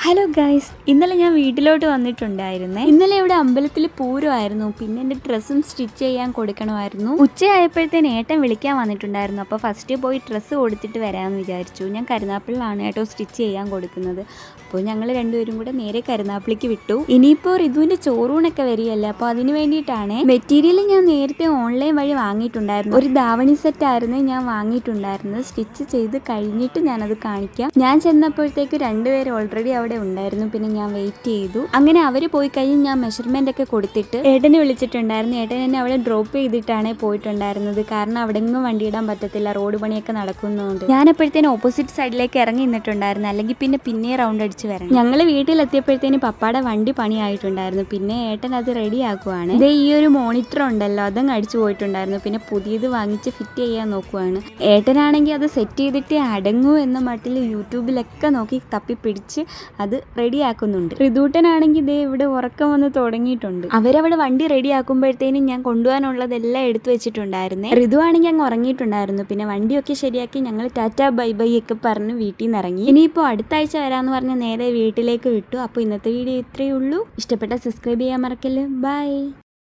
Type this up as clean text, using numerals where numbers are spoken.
Hello guys, ഇന്നലെ ഞാൻ വീട്ടിലോട്ട് വന്നിട്ടുണ്ടായിരുന്നേ. ഇന്നലെ ഇവിടെ അമ്പലത്തിൽ പൂരമായിരുന്നു. പിന്നെ എൻ്റെ ഡ്രസ്സും സ്റ്റിച്ച് ചെയ്യാൻ കൊടുക്കണമായിരുന്നു. ഉച്ചയായപ്പോഴത്തേന് ഏട്ടൻ വിളിക്കാൻ വന്നിട്ടുണ്ടായിരുന്നു. അപ്പോൾ ഫസ്റ്റ് പോയി ഡ്രസ്സ് കൊടുത്തിട്ട് വരാമെന്ന് വിചാരിച്ചു. ഞാൻ കരുനാപ്പിളിലാണ് കേട്ടോ സ്റ്റിച്ച് ചെയ്യാൻ കൊടുക്കുന്നത്. അപ്പോൾ ഞങ്ങൾ രണ്ടുപേരും കൂടെ നേരെ കരുനാപ്പിളിക്ക് വിട്ടു. ഇനിയിപ്പോൾ ഋതുവിൻ്റെ ചോറൂണൊക്കെ വരികയല്ലേ, അപ്പോൾ അതിന് വേണ്ടിയിട്ടാണ് മെറ്റീരിയൽ ഞാൻ നേരത്തെ ഓൺലൈൻ വഴി വാങ്ങിയിട്ടുണ്ടായിരുന്നു. ഒരു ധാവണി സെറ്റായിരുന്നു ഞാൻ വാങ്ങിയിട്ടുണ്ടായിരുന്നത്. സ്റ്റിച്ച് ചെയ്ത് കഴിഞ്ഞിട്ട് ഞാനത് കാണിക്കാം. ഞാൻ ചെന്നപ്പോഴത്തേക്ക് രണ്ടുപേരും ഓൾറെഡി അവിടെ ഉണ്ടായിരുന്നു. പിന്നെ ഞാൻ വെയിറ്റ് ചെയ്തു. അങ്ങനെ അവർ പോയി കഴിഞ്ഞ് ഞാൻ മെഷർമെന്റ് ഒക്കെ കൊടുത്തിട്ട് ഏട്ടനെ വിളിച്ചിട്ടുണ്ടായിരുന്നു. ഏട്ടൻ എന്നെ അവിടെ ഡ്രോപ്പ് ചെയ്തിട്ടാണ് പോയിട്ടുണ്ടായിരുന്നത്. കാരണം അവിടെ ഒന്നും വണ്ടി ഇടാൻ പറ്റത്തില്ല, റോഡ് പണിയൊക്കെ നടക്കുന്നതുകൊണ്ട്. ഞാൻ അപ്പോഴത്തേനും ഓപ്പോസിറ്റ് സൈഡിലേക്ക് ഇറങ്ങി നിന്നിട്ടുണ്ടായിരുന്നു. അല്ലെങ്കിൽ പിന്നെ റൗണ്ട് അടിച്ച് വരണം. ഞങ്ങൾ വീട്ടിലെത്തിയപ്പോഴത്തേനും പപ്പാടെ വണ്ടി പണിയായിട്ടുണ്ടായിരുന്നു. പിന്നെ ഏട്ടൻ അത് റെഡി ആക്കുവാണ്. ഇതേ ഈ ഒരു മോണിറ്റർ ഉണ്ടല്ലോ, അതങ്ങ് അടിച്ചു പോയിട്ടുണ്ടായിരുന്നു. പിന്നെ പുതിയത് വാങ്ങിച്ച് ഫിറ്റ് ചെയ്യാൻ നോക്കുവാണ്. ഏട്ടനാണെങ്കിൽ അത് സെറ്റ് ചെയ്തിട്ട് അടങ്ങൂ എന്ന മട്ടിൽ യൂട്യൂബിലൊക്കെ നോക്കി തപ്പി പിടിച്ച് അത് റെഡിയാക്കുന്നുണ്ട്. ഋതുട്ടനാണെങ്കിൽ ഇതേ ഇവിടെ ഉറക്കം വന്ന് തുടങ്ങിയിട്ടുണ്ട്. അവരവിടെ വണ്ടി റെഡിയാക്കുമ്പോഴത്തേനും ഞാൻ കൊണ്ടുപോകാനുള്ളതെല്ലാം എടുത്തു വെച്ചിട്ടുണ്ടായിരുന്നേ. ഋതു ആണെങ്കിൽ അങ്ങ് ഉറങ്ങിയിട്ടുണ്ടായിരുന്നു. പിന്നെ വണ്ടിയൊക്കെ ശരിയാക്കി ഞങ്ങൾ ടാറ്റാ ബൈ ബൈ ഒക്കെ പറഞ്ഞ് വീട്ടിൽ നിന്ന് ഇറങ്ങി. ഇനിയിപ്പോൾ അടുത്ത ആഴ്ച വരാമെന്ന് പറഞ്ഞ് നേരെ വീട്ടിലേക്ക് വിട്ടു. അപ്പോൾ ഇന്നത്തെ വീഡിയോ ഇത്രയേ ഉള്ളൂ. ഇഷ്ടപ്പെട്ട സബ്സ്ക്രൈബ് ചെയ്യാൻ മറക്കല്ലേ. ബൈ.